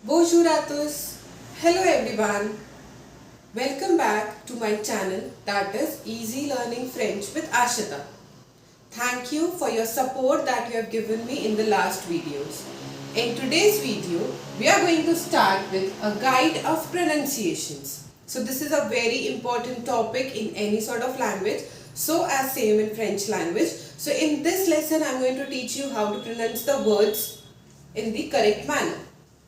Bonjour à tous. Hello everyone. Welcome back to my channel, that is Easy Learning French with ASHITA. Thank you for your support that you have given me in the last videos. In today's video, we are going to start with a guide of pronunciations. So this is a very important topic in any sort of language, so as same in French language. So in this lesson, I am going to teach you how to pronounce the words in the correct manner.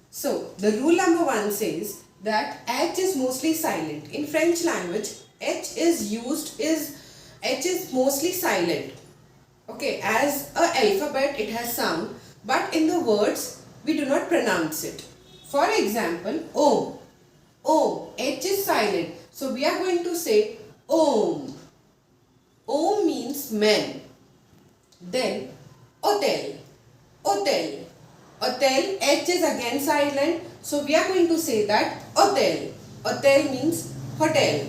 So, the rule number 1 says that H is mostly silent. In French language, H is mostly silent. Okay, as a alphabet it has sound, but in the words we do not pronounce it. For example, Om. Om, H is silent. So, we are going to say Om. Om means men. Then, Hotel. Hotel. Hotel, H is again silent, so we are going to say that hotel. Hotel means hotel.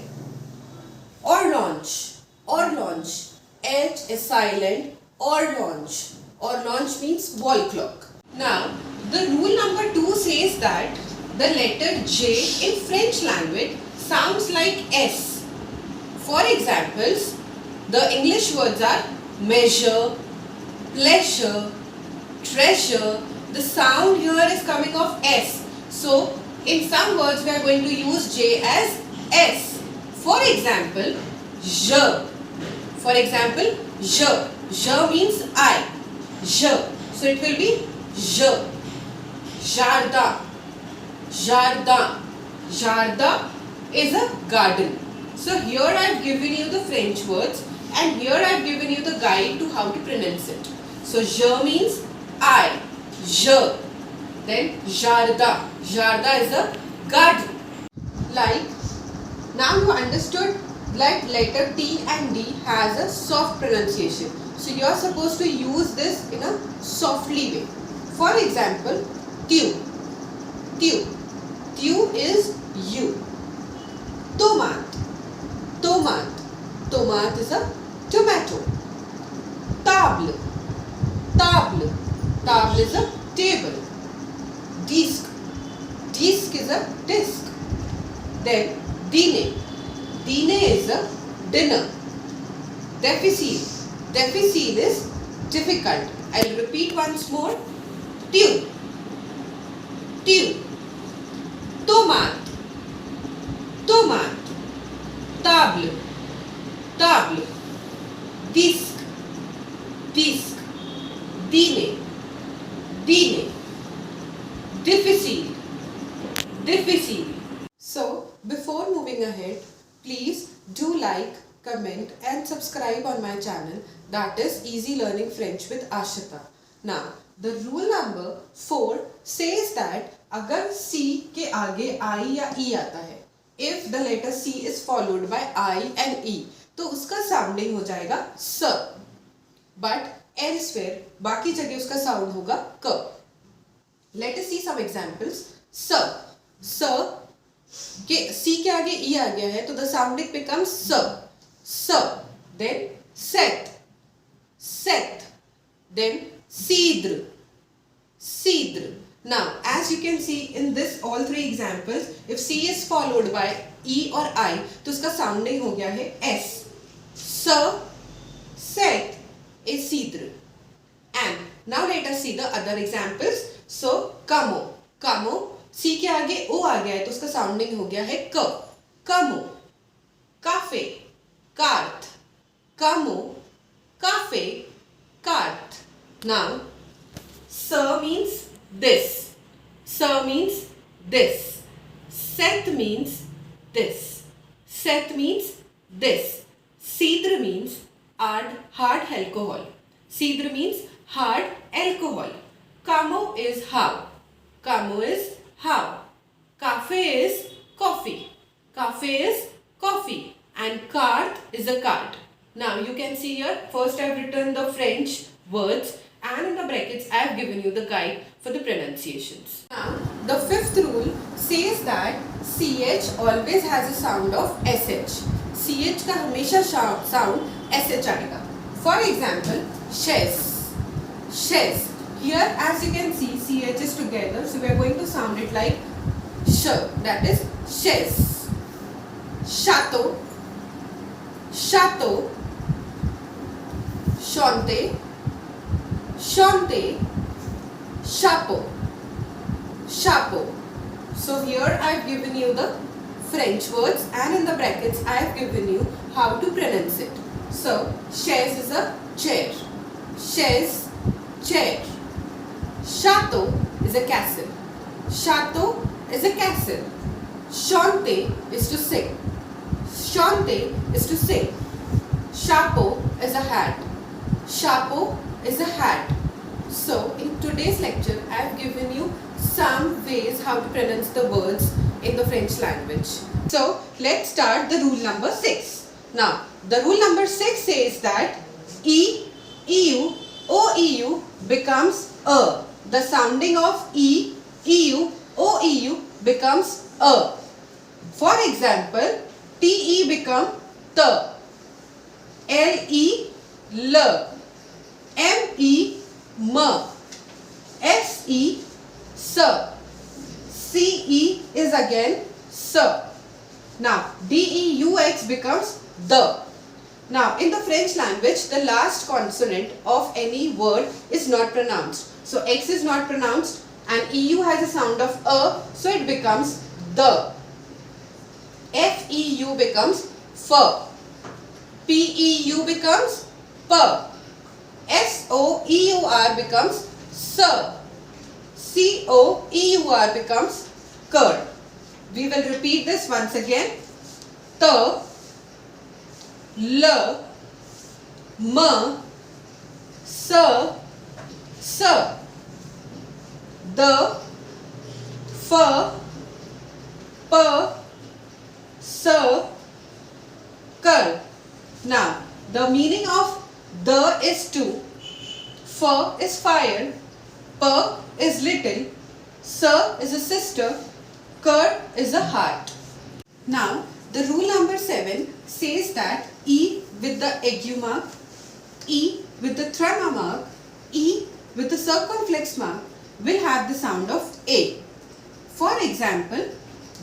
Or launch. Or launch, H is silent. Or launch. Or launch means wall clock. Now, the rule number 2 says that the letter J in French language sounds like S. For examples, the English words are measure, pleasure, treasure. The sound here is coming of S. So, in some words we are going to use J as S. For example, je. For example, je. Je means I. Je. So, it will be je. Jardin. Jardin. Jardin is a garden. So, here I have given you the French words and here I have given you the guide to how to pronounce it. So, je means I. Je. Then jardin. Jardin is a garden. Like, now you understood that letter T and D has a soft pronunciation. So you are supposed to use this in a softly way. For example, tu. Tu. Tu is you. Tomate. Tomate. Tomate is a tomato. Table. Table. Table is a table. Disc. Disc is a disc. Then dîner. Dîner is a dinner. Difficile. Difficile is difficult. I will repeat once more. Tu. Tu. Tomate. Tomate. Table. Table. Disc. Disc. Dîner. Dîner. Difficile. Difficile. So, before moving ahead, please do like, comment and subscribe on my channel, that is Easy Learning French with ASHITA. Now, the rule number 4 says that अगर C के आगे I या E आता है, if the letter C is followed by I and E, तो उसका sounding हो जाएगा S. But elsewhere, बाकी जगह उसका sound होगा K. Let us see some examples. S. S. के C के आगे E आ गया है, तो the sounding becomes S. S. Then set. Set. Then cidre. Cidre. Now, as you can see in this all three examples, if C is followed by E or I, तो उसका sounding हो गया है S. S. Set is cidre. And now let us see the other examples. So, camo. Camo. C के आगे O आ गया है, तो उसका sounding हो गया है K. Camo. Cafe. Carte. Camo. Cafe. Carte. Now, sir means this. Sir means this. Set means this. Set means this. Cidre means hard alcohol. Cidre means hard alcohol. Camo is how. Camo is how. Cafe is coffee. Cafe is coffee. And carte is a card. Now you can see here, first I have written the French words and in the brackets I have given you the guide for the pronunciations. Now the fifth rule says that CH always has a sound of SH. CH का हमेशा sound SH आएगा. For example, chaise. Chaise. Here as you can see, CH is together, so we are going to sound it like sh, that is chaise. Chateau, chateau, chante, chante, chapeau, chapeau. So here I have given you the French words, and in the brackets I have given you how to pronounce it. So chaise is a chair, chaise, chair. Chateau is a castle, chateau is a castle. Chante is to sing, chante is to sing. Chapeau is a hat, chapeau is a hat. So in today's lecture I have given you some ways how to pronounce the words in the French language. So let's start the rule number 6. Now the rule number 6 says that E, EU, OEU becomes A. The sounding of E, EU, OEU becomes A. For example, TE become T, LE, L, ME, M, SE, S, CE is again S. Now DEUX becomes the. Now in the French language, the last consonant of any word is not pronounced. So X is not pronounced and EU has a sound of A, so it becomes the. FEU becomes F. PEU becomes P. SOEUR becomes S. COEUR becomes Cur. We will repeat this once again. T, L, M, S, S. The, F, P, S, Cur. Now the meaning of the is two, F is fire, P is little, S is a sister, Cur is a heart. Now the rule number 7 says that E with the ague mark, E with the trema mark, E with the circumflex mark will have the sound of A. For example,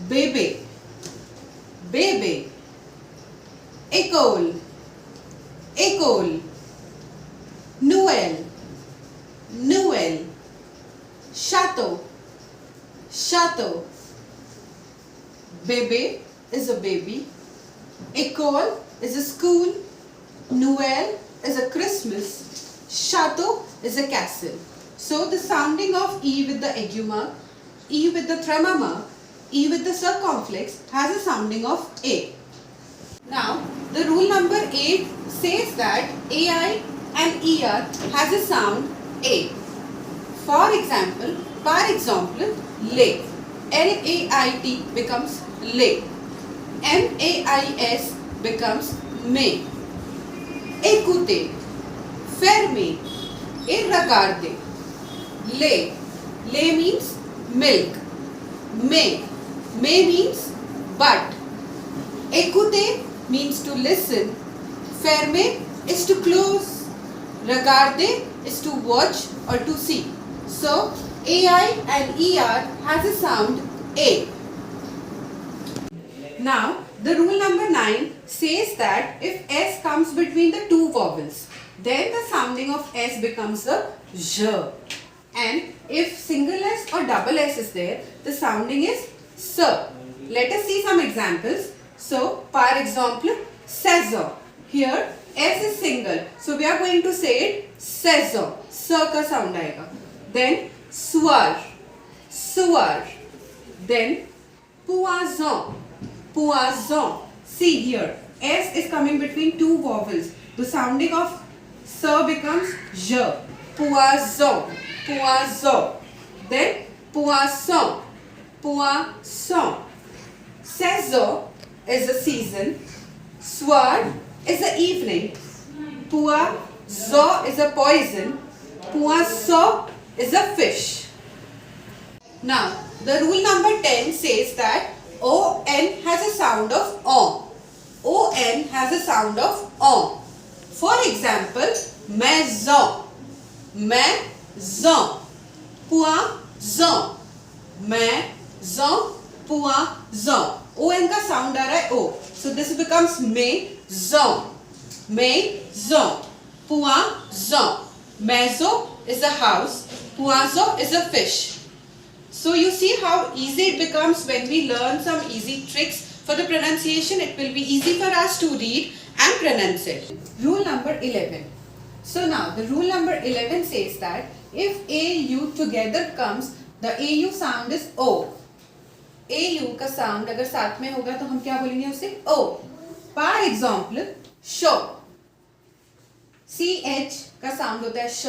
bébé, bébé, école, école, Noël, Noël, château, château. Bébé is a baby, école is a school, Noël is a Christmas, château is a castle. So the sounding of E with the ague mark, E with the trema mark, E with the circumflex has a sounding of A. Now the rule number 8 says that AI and ER has a sound A. For example, par exemple, lait, LAIT becomes lait, MAIS becomes may. Écoutez, fermez, et regardez. Lait, lait means milk, may means but. Écouter means to listen, fermer is to close, regarder is to watch or to see. So AI and ER has a sound A. Now the rule number 9 says that if S comes between the two vowels, then the sounding of S becomes a J. And if single S or double S is there, the sounding is S. Let us see some examples. So, par exemple, saison. Here, S is single. So, we are going to say it saison. S ka sound aega. Then, soir. Soir. Then, poisson. Poisson. See here, S is coming between two vowels. The sounding of S becomes J. Poisson. Poisson. Then, poisson. Poisson. Saison is a season, soir is the evening, poisson is a poison, poisson is a fish. Now, the rule number 10 says that ON has a sound of ON. ON has a sound of ON. For example, maison, Zon. Poison. Maison. Poison. O-N का sound आ रहा है O. So this becomes maison. Maison. Poison. Maison is a house. Poison is a fish. So you see how easy it becomes when we learn some easy tricks for the pronunciation. It will be easy for us to read and pronounce it. Rule number 11. So now the rule number 11 says that if AU together comes, the AU sound is O. AU का sound अगर साथ में होगा तो हम क्या बोलेंगे उसे O. For example, show. CH का sound होता है sh.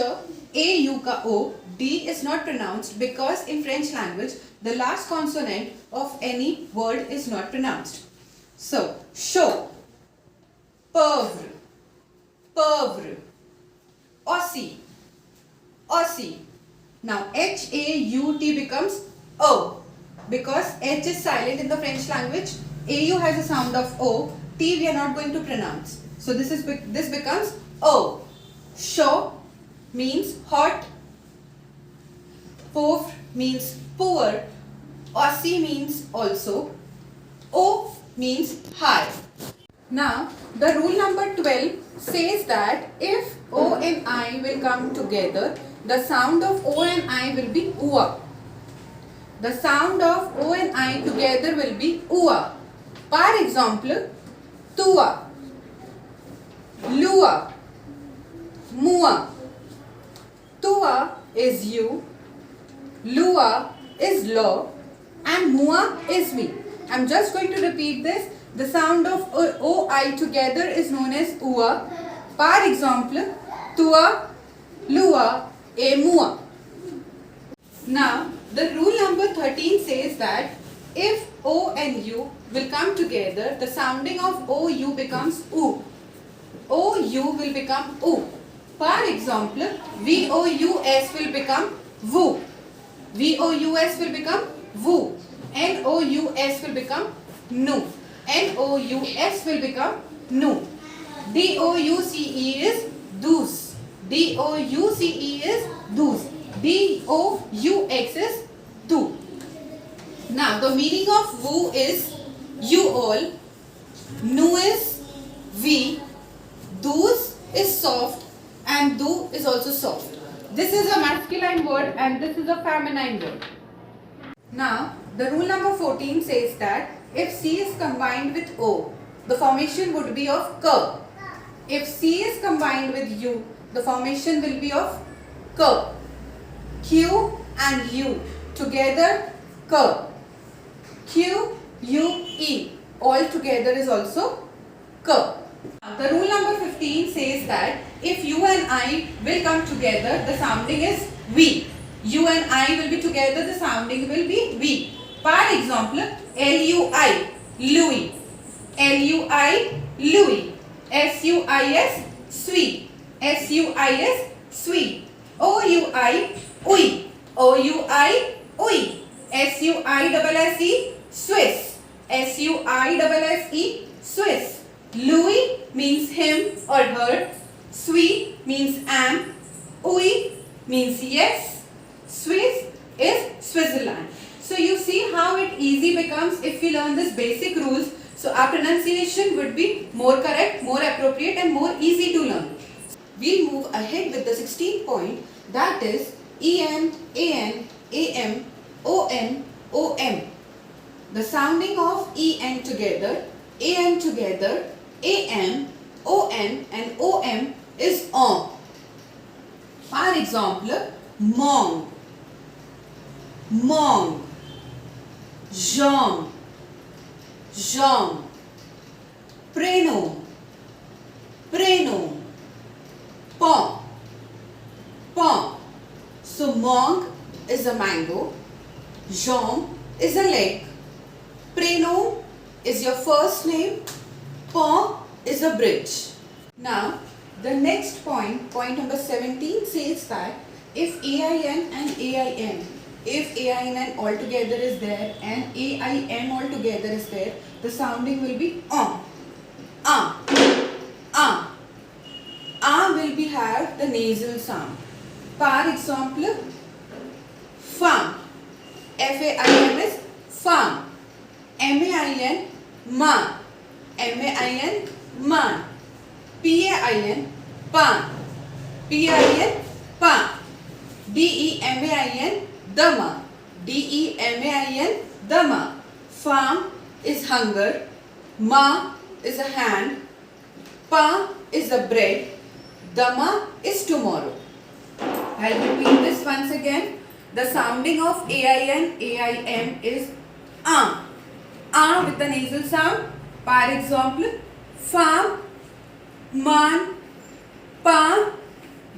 AU का O. D is not pronounced because in French language the last consonant of any word is not pronounced. So, show. Pauvre. Pauvre. Aussie. Aussie. Now H-A-U-T becomes O. Because H is silent in the French language, AU has a sound of O, T we are not going to pronounce. So this becomes O. Chaud means hot, pauvre means poor, Aussie means also, O means high. Now the rule number 12 says that if O and I will come together, the sound of O and I will be UA. The sound of O and I together will be UA. For example, tua, lua, mua. Tua is you, lua is law, and mua is me. I am just going to repeat this. The sound of O-I together is known as UA. For example, tua, lua, e mua. Now, the rule number 13 says that if O and U will come together, the sounding of OU becomes U. OU will become U. For example, VOUS will become VU. VOUS will become VU. NOUS will become NU. NOUS will become NU. DOUCE is DOUCE. DOUCE is DOUCE. DOUX is do. Now the meaning of woo is you all, nu is we, do's is soft, and do is also soft. This is a masculine word and this is a feminine word. Now the rule number 14 says that if C is combined with O, the formation would be of K. If C is combined with U, the formation will be of K. Q and U together K. Q, U, E all together is also K. The rule number 15 says that if you and I will come together, the sounding is we. You and I will be together, the sounding will be we. For example, L-U-I, Louis. L-U-I, Louis. S-U-I-S, sweet. S-U-I-S, sweet. O-U-I, ui. O-U-I, ui. S-U-I-S-S-E, Swiss. S-U-I-S-S-E, Swiss. Louis means him or her. Sweet means am. Ui means yes. Swiss is Switzerland. So you see how it easy becomes if we learn this basic rules. So our pronunciation would be more correct, more appropriate and more easy to learn. We'll move ahead with the 16th point, that is EN, AN, AM, ON, OM. The sounding of EN together, AN together, AM, ON and OM is OM. For example, mong, mong, jam, jam, prénom, prénom, pom, pom. So mong is a mango, jam is a leg, prénom is your first name, pom is a bridge. Now the next point, point number 17 says that if AIN and AIN, if AIN altogether is there and AIM altogether is there, the sounding will be on. Will be have the nasal sound. Par example, farm. F-A-I-M is farm. M-A-I-N, man. M-A-I-N, man. P-A-I-N, pan. P-I-N, pan. D-E-M-A-I-N, dama. D-E-M-A-I-N, dama. Farm is hunger. Ma is a hand. Pa is a bread. Dama is tomorrow. I'll repeat this once again. The sounding of A-I-N, A-I-M is A. A with the nasal sound. For example, farm, man, pa,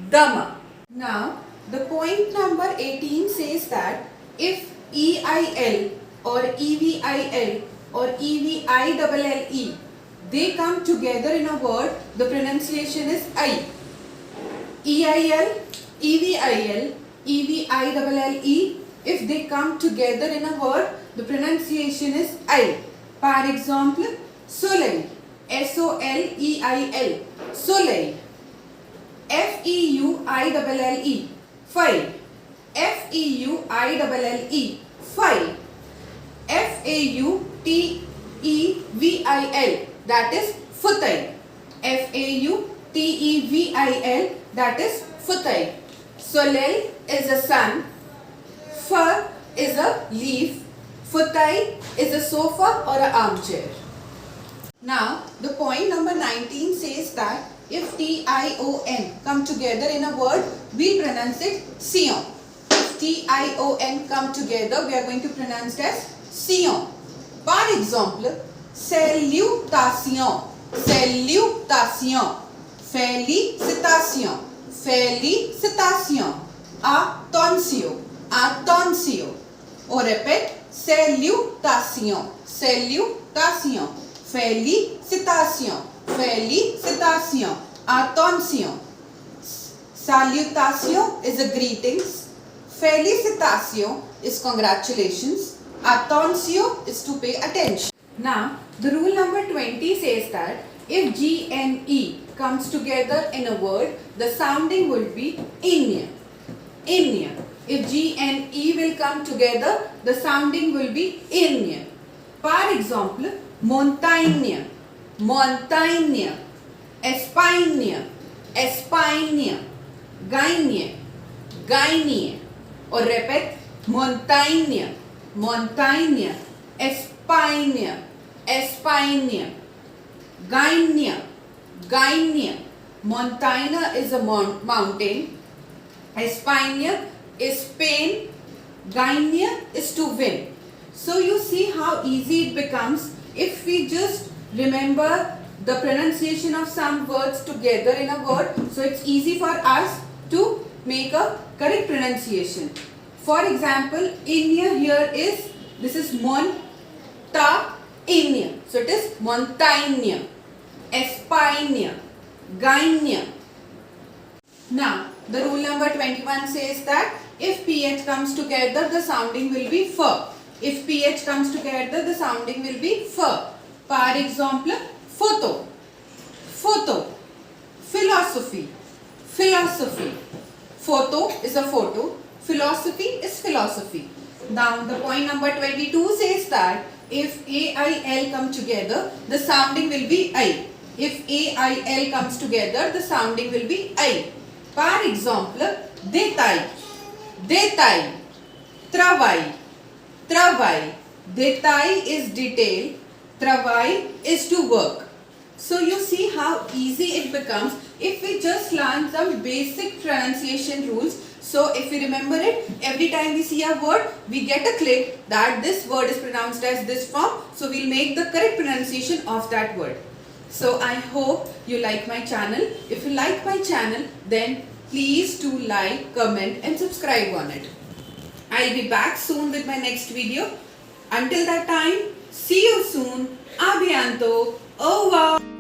dama. Now, the point number 18 says that if E-I-L or E-V-I-L or E-V-I-L-L-E, they come together in a word, the pronunciation is I. E-I-L, E-V-I-L, E-V-I-L-L-E, if they come together in a word, the pronunciation is I. For example, soleil, S-O-L-E-I-L, soleil. F-E-U-I-L-L-E, file. F-E-U-I-L-L-E, file. F-A-U-T-E-V-I-L, that is futai. F-A-U-T-E-V-I-L, that is futai. Soleil is a sun. Fur is a leaf. Futai is a sofa or an armchair. Now, the point number 19 says that if T-I-O-N come together in a word, we pronounce it Sion. If T-I-O-N come together, we are going to pronounce it as Sion. For example, salutation, salutation, félicitation, félicitation, attention, attention. On répète, salutation, salutation, félicitation, félicitation, attention. Salutation is a greetings, félicitation is congratulations, attention is to pay attention. Now, the rule number 20 says that if G and E comes together in a word, the sounding will be Inya. Inya. If G and E will come together, the sounding will be Inya. For example, montagne, montagne, Espagne, Espagne, gagne, gagne. Or repeat, montagne, montagne, Espagne, Espagne, gagne, gagne. Montagne is a mountain. Espagne is Spain. Gagne is to win. So you see how easy it becomes if we just remember the pronunciation of some words together in a word. So it's easy for us to make a correct pronunciation. For example, Inya here is, this is Montagne. So it is montagne, Espagne, gagne. Now, the rule number 21 says that if PH comes together, the sounding will be fur. If PH comes together, the sounding will be fur. For example, photo, photo, philosophy, philosophy. Photo is a photo, philosophy is philosophy. Now, the point number 22 says that if A-I-L come together, the sounding will be I. If A-I-L comes together, the sounding will be I. For example, détail, détail, travail, travail. Détail is detail, travail is to work. So you see how easy it becomes if we just learn some basic pronunciation rules. So if we remember it, every time we see a word, we get a click that this word is pronounced as this form. So we'll make the correct pronunciation of that word. So I hope you like my channel. If you like my channel, then please do like, comment and subscribe on it. I'll be back soon with my next video. Until that time, see you soon. A bientôt. Au revoir.